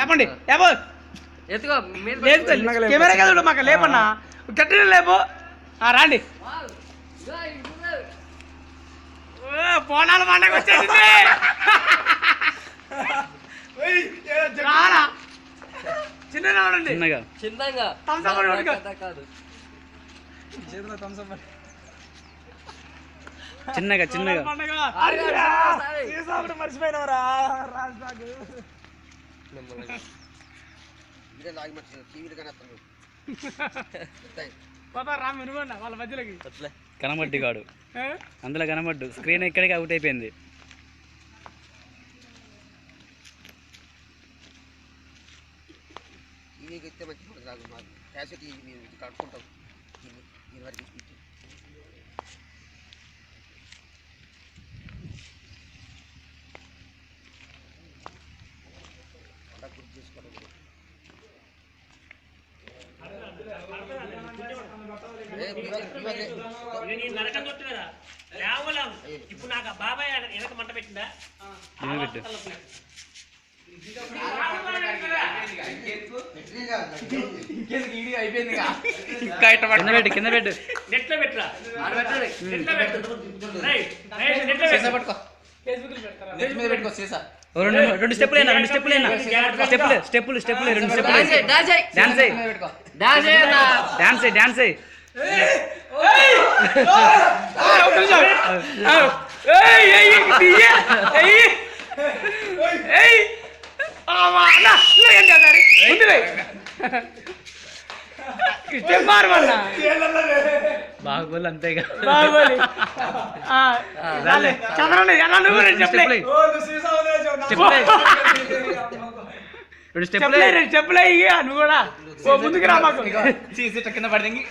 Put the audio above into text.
లేపండి లేపో ఎత్తుకో లేదు కెమెరా కదా మాకు లేపన్నా గట్టిగా లేపో రాండి పోనాలు పండగ వచ్చేసింది రారా చిన్నగా ఉండండి చిన్నగా కాదు చిన్నగా చిన్నగా మర్చిపోయినవరా రామ్ వినుకోండి వాళ్ళ మధ్యలోకి కనబడ్డు కాడు అందులో కనబడ్డు స్క్రీన్ ఇక్కడికి అవుట్ అయిపోయింది కట్టుకుంటాం ఇప్పుడు నాకు బాబాయ్ వెనక మంట పెట్టిందా కింద పెట్టు నెట్లో పెట్టరా రెండు స్టెప్పులు డాన్స్ బాహుబలి అంతేగా చంద్రండి రెండు స్టెప్పులే నువ్వు కూడా ముందుకు రా మాకు కింద పడింది